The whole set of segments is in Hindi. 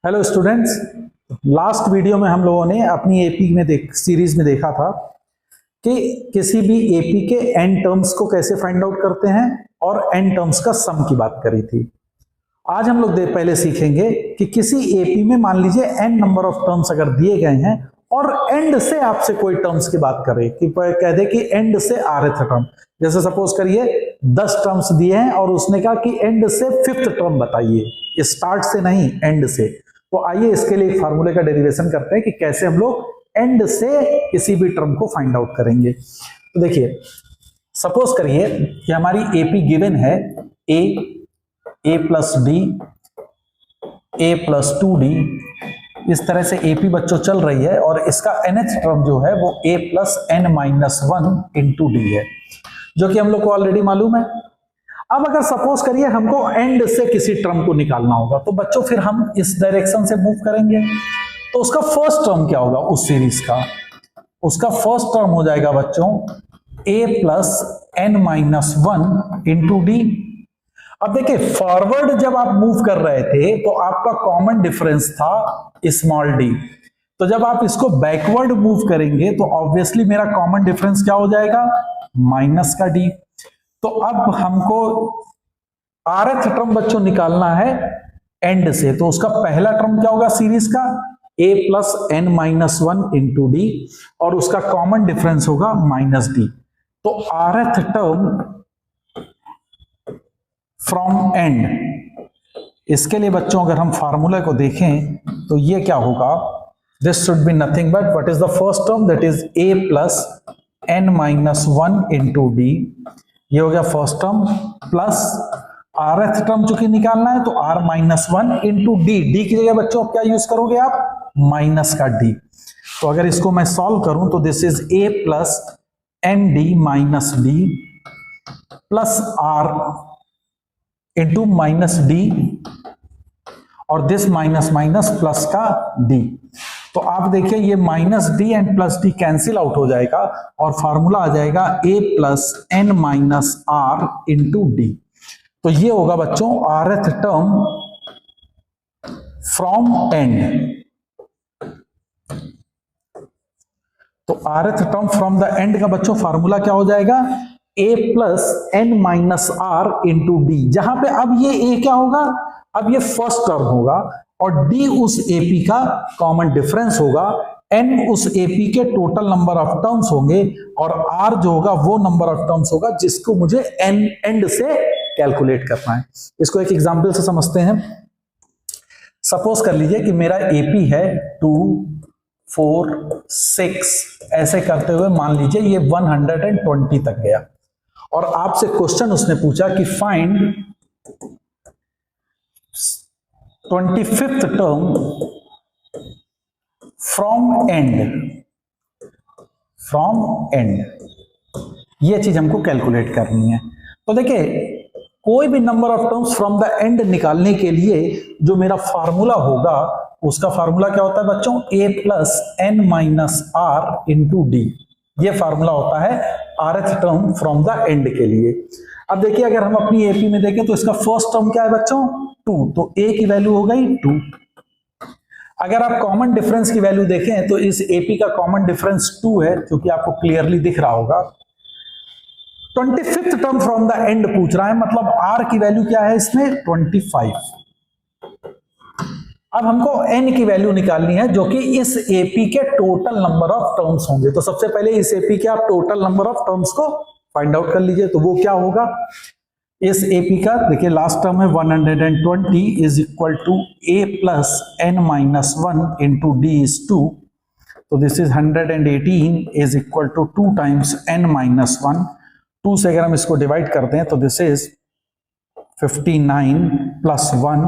हेलो स्टूडेंट्स, लास्ट वीडियो में हम लोगों ने अपनी एपी में सीरीज में देखा था कि किसी भी एपी के एन टर्म्स को कैसे फाइंड आउट करते हैं और एन टर्म्स का सम की बात करी थी। आज हम लोग पहले सीखेंगे कि किसी एपी में मान लीजिए एन नंबर ऑफ टर्म्स अगर दिए गए हैं और एंड से आपसे कोई टर्म्स की बात करे कि कह दे कि एंड से आरएथ टर्म, जैसे सपोज करिए 10 टर्म्स दिए हैं और उसने कहा कि एंड से 5th टर्म बताइए, स्टार्ट से नहीं एंड से। तो आइए इसके लिए एक फार्मूले का डेरिवेशन करते हैं कि कैसे हम लोग एंड से किसी भी टर्म को फाइंड आउट करेंगे। तो देखिए, सपोज करिए कि हमारी एपी गिवन है ए प्लस डी, ए प्लस 2d, इस तरह से एपी बच्चों चल रही है और इसका nth टर्म जो है वो a plus n minus 1 into D है, जो कि हम लोग को ऑलरेडी मालूम है। अब अगर सपोज करिए हमको एंड से किसी टर्म को निकालना होगा तो बच्चों फिर हम इस डायरेक्शन से मूव करेंगे। तो उसका फर्स्ट टर्म क्या होगा उस सीरीज का? उसका फर्स्ट टर्म हो जाएगा बच्चों a plus n minus 1 into D. अब देखिए, फॉरवर्ड जब आप मूव कर रहे थे तो आपका कॉमन डिफरेंस था स्मॉल डी, तो जब आप इसको बैकवर्ड मूव करेंगे तो ऑब्वियसली मेरा कॉमन डिफरेंस क्या हो जाएगा? माइनस का डी। तो अब हमको आरएथ टर्म बच्चों निकालना है एंड से, तो उसका पहला टर्म क्या होगा सीरीज का? a plus n minus 1 into D, और उसका कॉमन डिफरेंस होगा माइनस डी। तो आरएथ टर्म फ्रॉम एंड, इसके लिए बच्चों अगर हम फार्मूला को देखें तो ये क्या होगा? This should be nothing but what is the first term, that is a plus n minus 1 into d. ये हो गया फर्स्ट टर्म, प्लस आरएथ टर्म चूंकि निकालना है तो r minus 1 into D. D की जगह बच्चों क्या यूज करोगे आप? माइनस का डी। तो अगर इसको मैं सॉल्व करूं तो this is a plus n d minus d plus r into minus d, और दिस माइनस माइनस प्लस का डी। तो आप देखिए ये minus d and plus d cancel out हो जाएगा और फार्मूला आ जाएगा a plus n minus r into d. तो ये होगा बच्चों आरएथ टर्म फ्रॉम एंड। तो rth term from the end का बच्चों फार्मूला क्या हो जाएगा? a plus n minus r into d, जहां पे अब ये a क्या होगा? अब ये फर्स्ट टर्म होगा और d उस एपी का कॉमन डिफरेंस होगा, n उस एपी के टोटल नंबर ऑफ टर्म्स होंगे और r जो होगा वो नंबर ऑफ टर्म्स होगा जिसको मुझे एंड से कैलकुलेट करना है। इसको एक एग्जांपल से समझते हैं। सपोज कर लीजिए कि मेरा एपी है 2, 4, 6, ऐसे करते हुए मान लीजिए ये 120 तक गया और आपसे क्वेश्चन उसने पूछा कि find 25th term from and. ये चीज हमको कैलकुलेट करनी है। तो देखिए, कोई भी number of terms from the and निकालने के लिए जो मेरा फार्मूला होगा उसका फार्मूला क्या होता है बच्चों? a plus n minus r into d. ये फार्मूला होता है rth term from the end के लिए। अब देखिए, अगर हम अपनी एपी में देखें तो इसका फर्स्ट टर्म क्या है बच्चों? 2, तो a की वैल्यू हो गई 2। अगर आप कॉमन डिफरेंस की वैल्यू देखें तो इस एपी का कॉमन डिफरेंस 2 है, क्योंकि आपको क्लियरली दिख रहा होगा। 25th term from the and पूछ रहा है, मतलब r की वैल्यू क्या है इसमें? 25। अब हमको n की वैल्यू निकालनी है जो कि इस एपी के टोटल नंबर ऑफ टर्म्स होंगे। तो सबसे पहले इस एपी के आप टोटल नंबर ऑफ टर्म्स को फाइंड आउट कर लीजिए। तो वो क्या होगा? इस एपी का देखिए लास्ट टर्म है 120 is equal to a plus n minus 1 into d is 2। तो this is 118 is equal to 2 times n minus 1। 2 से अगर हम इसको डिवाइड करते हैं तो this is 59 plus 1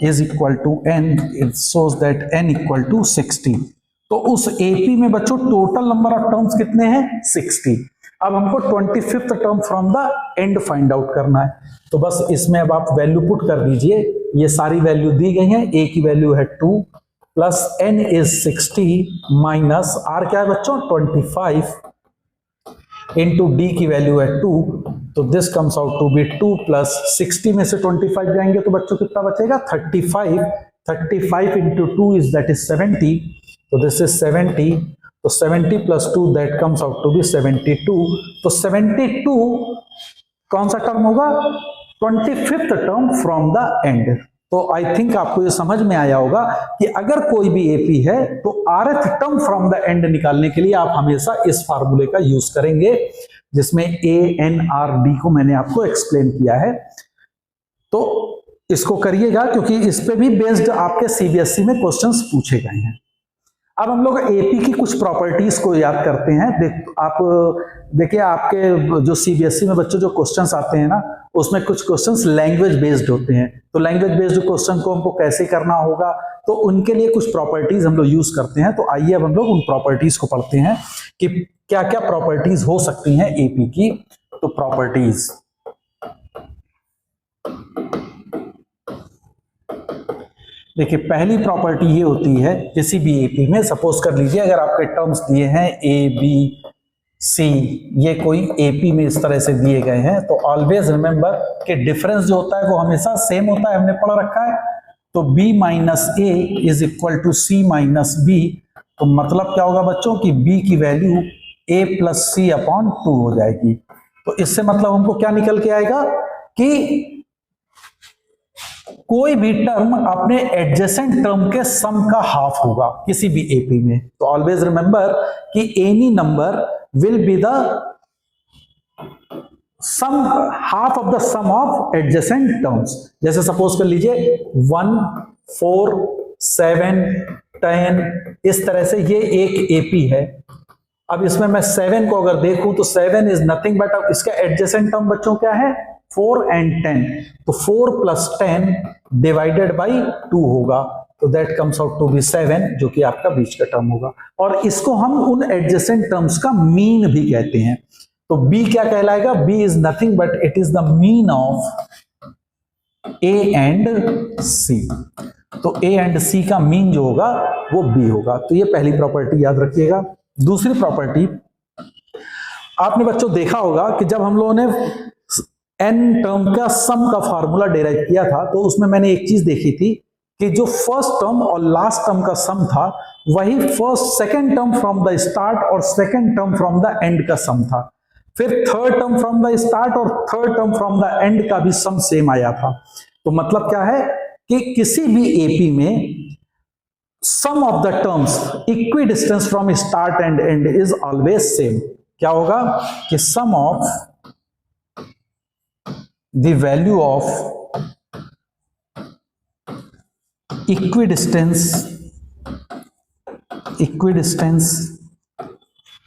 is equal to n, it shows that n equal to 60। तो उस एपी में बच्चों टोटल नंबर ऑफ टर्म्स कितने हैं? 60। अब हमको 25th term from the and find out करना है। तो बस इसमें अब आप वैल्यू पुट कर दीजिए। ये सारी वैल्यू दी गई हैं। a की वैल्यू है 2 plus n is 60 minus r क्या है बच्चों? 25 इंटू डी की वैल्यू है 2, तो this comes out to be 2 plus 60 में से 25 जाएंगे तो बच्चों कितना बचेगा 35। 35 into 2 is that is 70, so this is 70, तो 70 plus 2 that comes out to be 72, तो 72 कौन सा टर्म होगा? 25th term from the and. तो आई थिंक आपको ये समझ में आया होगा कि अगर कोई भी एपी है तो rth term from the and निकालने के लिए आप हमेशा इस फार्मूले का यूज करेंगे, जिसमें ANRD को मैंने आपको एक्सप्लेन किया है। तो इसको करिएगा क्योंकि इस पे भी बेस्ड आपके सीबीएसई में क्वेश्चंस पूछे गए हैं। अब हम लोग एपी की कुछ प्रॉपर्टीज को याद करते हैं। आप देखिए, आपके जो सीबीएसई में बच्चों जो क्वेश्चंस आते हैं ना, उसमें कुछ क्वेश्चंस लैंग्वेज बेस्ड होते हैं। तो लैंग्वेज बेस्ड क्वेश्चन को हमको कैसे करना होगा, तो उनके लिए कुछ प्रॉपर्टीज हम लोग यूज करते हैं। तो आइए अब हम लोग उन प्रॉपर्टीज को पढ़ते हैं कि क्या क्या प्रॉपर्टीज हो सकती हैं एपी की। तो प्रॉपर्टीज, देखिए पहली प्रॉपर्टी ये होती है किसी भी एपी में, सपोज कर लीजिए अगर आपके टर्म्स दिए हैं ए बी सी, ये कोई एपी में इस तरह से दिए गए हैं, तो ऑलवेज रिमेंबर कि डिफरेंस जो होता है वो हमेशा सेम होता है, हमने पढ़ रखा है। तो b minus a is equal to c minus b, तो मतलब क्या होगा बच्चों कि b की वैल्यू a प्लस सी अपॉन 2 हो जाएगी। तो इससे मतलब हमको क्या निकल के आएगा कि कोई भी टर्म अपने एडजेसेंट टर्म के सम का हाफ होगा किसी भी एपी में। तो ऑलवेज रिमेंबर कि any number will be the sum half of the sum of adjacent terms. जैसे सपोज कर लीजिए 1 4 7 10, इस तरह से ये एक एपी है। अब इसमें मैं 7 को अगर देखूं तो 7 इज नथिंग बट, अब इसका एडजेसेंट टर्म बच्चों क्या है? 4 and 10, तो 4 plus 10 डिवाइडेड बाई 2 होगा, तो that comes out to be 7, जो कि आपका बीच का टर्म होगा। और इसको हम उन एडजेसेंट टर्म्स का मीन भी कहते हैं। तो b क्या कहलाएगा? b is nothing but it is the mean of a and c। तो a एंड c का मीन जो होगा वो b होगा। तो ये पहली प्रॉपर्टी याद रखिएगा। दूसरी प्रॉपर्टी, आपने बच्चों देखा होगा कि जब हम लोगों ने n टर्म का सम का फार्मूला डेराइव किया था, तो उसमें मैंने एक चीज देखी थी कि जो फर्स्ट टर्म और लास्ट टर्म का सम था वही second term from the start और second term from the end का सम था। फिर third term from the start और third term from the end का भी सम सेम आया था। तो मतलब क्या है कि किसी भी एपी में sum of the terms equi distance from start and end is always same. क्या होगा कि sum of the value of equidistance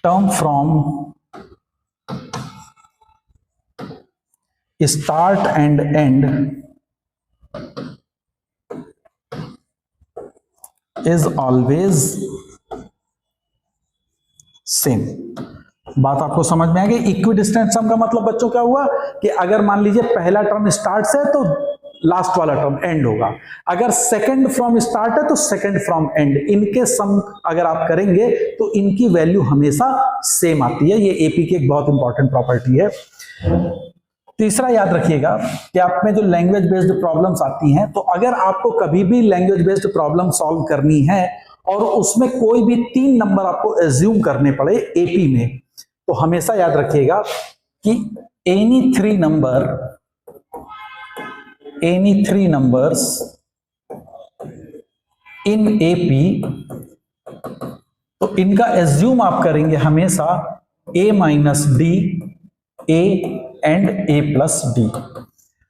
term from start and end is always same। बात आपको समझ में आ गई? इक्विडिस्टेंट सम का मतलब बच्चों क्या हुआ कि अगर मान लीजिए पहला टर्म स्टार्ट से है तो लास्ट वाला टर्म एंड होगा, अगर सेकंड फ्रॉम स्टार्ट है तो सेकंड फ्रॉम एंड, इनके सम अगर आप करेंगे तो इनकी वैल्यू हमेशा सेम आती है। ये एपी की एक बहुत इंपॉर्टेंट प्रॉपर्टी है। तीसरा याद रखिएगा कि आप में जो लैंग्वेज बेस्ड प्रॉब्लम्स आती हैं, तो अगर आपको कभी भी लैंग्वेज बेस्ड प्रॉब्लम सॉल्व करनी है और उसमें कोई भी 3 नंबर आपको एज्यूम करने पड़े एपी में, तो हमेशा याद रखिएगा कि any three numbers in AP, तो इनका एज्यूम आप करेंगे हमेशा a minus D, a and a plus D.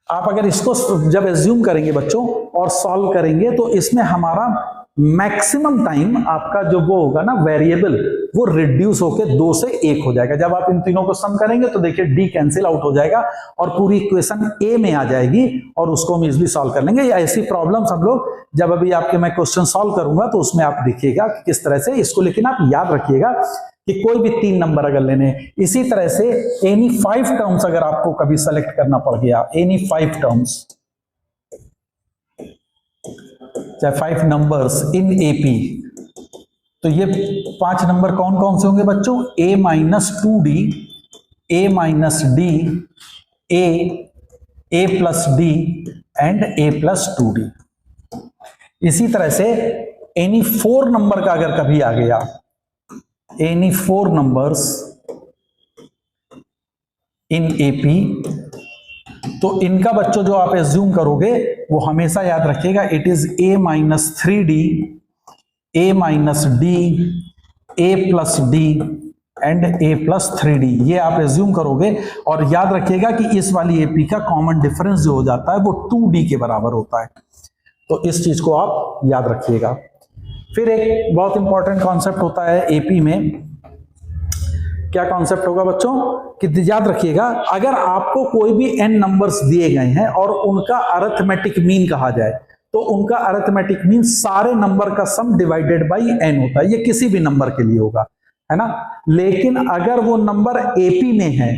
आप अगर इसको जब एज्यूम करेंगे बच्चों और सॉल्व करेंगे, तो इसमें हमारा मैक्सिमम टाइम आपका जो वो होगा ना वेरिएबल, वो रिड्यूस होकर 2 से 1 हो जाएगा। जब आप इन तीनों को सम करेंगे तो देखिए डी कैंसिल आउट हो जाएगा और पूरी इक्वेशन ए में आ जाएगी और उसको हम इजीली सॉल्व कर लेंगे। ऐसी प्रॉब्लम्स हम लोग जब अभी आपके मैं क्वेश्चन सॉल्व करूंगा तो उसमें आप देखिएगा कि किस तरह से इसको, लेकिन आप याद रखिएगा कि कोई भी 3 नंबर अगर लेने, इसी तरह से एनी 5 टर्म्स अगर आपको कभी सेलेक्ट करना पड़ गया, एनी 5 टर्म्स, चाहे 5 नंबर्स इन एपी, तो ये 5 नंबर कौन कौन से होंगे बच्चों? a minus 2d, a minus D, a plus D and a plus 2d। इसी तरह से एनी 4 नंबर का अगर कभी आ गया, एनी 4 नंबर्स इन एपी, तो इनका बच्चों जो आप एज्यूम करोगे वो हमेशा याद रखिएगा, it is a-3d, a-d, a+d and a+3d, ये आप एज्यूम करोगे। और याद रखिएगा कि इस वाली एपी का कॉमन डिफरेंस जो हो जाता है वो 2d के बराबर होता है, तो इस चीज को आप याद रखिएगा। फिर एक बहुत इंपॉर्टेंट कॉन्सेप्ट होता है एपी में, क्या कॉन्सेप्ट होगा बच्चों कि याद रखिएगा, अगर आपको कोई भी n नंबर्स दिए गए हैं और उनका अरिथमेटिक मीन कहा जाए, तो उनका अरिथमेटिक मीन सारे नंबर का सम डिवाइडेड बाई n होता है, ये किसी भी नंबर के लिए होगा, है ना। लेकिन अगर वो नंबर एपी में है,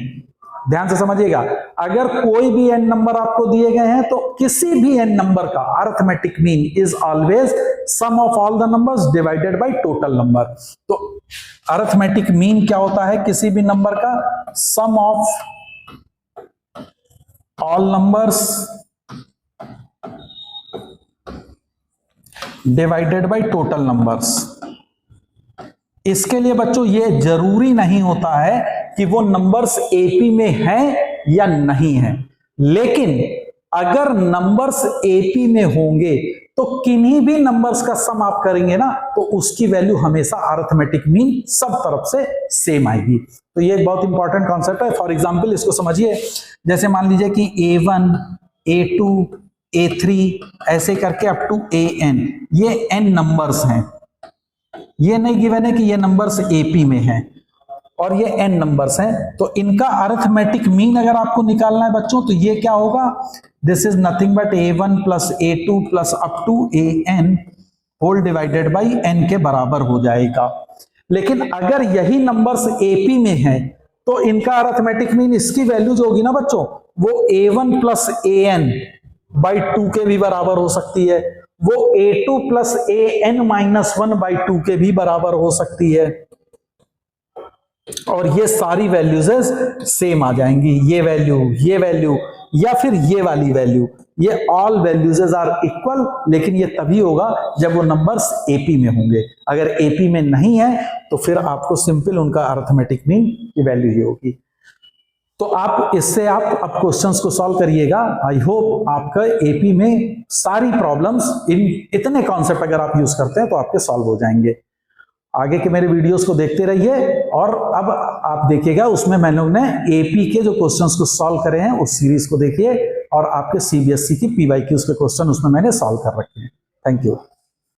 ध्यान से समझिएगा, अगर कोई भी n नंबर आपको दिए गए हैं तो किसी भी n नंबर का arithmetic mean is always sum of all the numbers divided by total number. तो अरिथमेटिक मीन क्या होता है किसी भी नंबर का? Sum of all numbers divided by total numbers. इसके लिए बच्चों ये जरूरी नहीं होता है कि वो नंबर्स एपी में हैं या नहीं हैं, लेकिन अगर नंबर्स एपी में होंगे तो किन्हीं भी नंबर्स का सम आप करेंगे ना, तो उसकी वैल्यू हमेशा अरिथमेटिक मीन सब तरफ से सेम आएगी। तो ये एक बहुत इंपॉर्टेंट कॉन्सेप्ट है। फॉर एग्जांपल इसको समझिए, जैसे मान लीजिए कि a1, a2, a3 ऐसे करके अप टू an, ये n नंबर्स हैं। ये नहीं गिवन है कि ये नंबर्स एपी में हैं और ये n नंबर्स हैं, तो इनका अरिथमेटिक मीन अगर आपको निकालना है बच्चों, तो ये क्या होगा? This is nothing but a1 plus a2 plus up to an whole divided by n के बराबर हो जाएगा। लेकिन अगर यही नंबर्स एपी में हैं तो इनका अरिथमेटिक मीन, इसकी वैल्यू जो होगी ना बच्चों, वो a1 प्लस an बाई 2 के भी बराबर हो सकती है, वो a2 प्लस an-1 बाई 2 के भी बराबर हो सकती है, और ये सारी वैल्यूज सेम आ जाएंगी। ये वैल्यू या फिर ये वाली वैल्यू, ये ऑल वैल्यूज आर इक्वल, लेकिन ये तभी होगा जब वो नंबर्स एपी में होंगे। अगर एपी में नहीं है तो फिर आपको सिंपल उनका अरिथमेटिक मीन की वैल्यू ही होगी। तो आप इससे आप अब क्वेश्चंस को सॉल्व करिएगा। आई होप आपका एपी में सारी प्रॉब्लम्स, इन इतने कॉन्सेप्ट अगर आप यूज करते हैं तो आपके सॉल्व हो जाएंगे। आगे के मेरे वीडियोस को देखते रहिए, और अब आप देखिएगा उसमें मैंने एपी के जो क्वेश्चंस को सॉल्व करे हैं उस सीरीज को देखिए, और आपके सीबीएसई की पीवाईक्यूज के क्वेश्चन उसमें मैंने सॉल्व कर रखे हैं। Thank you.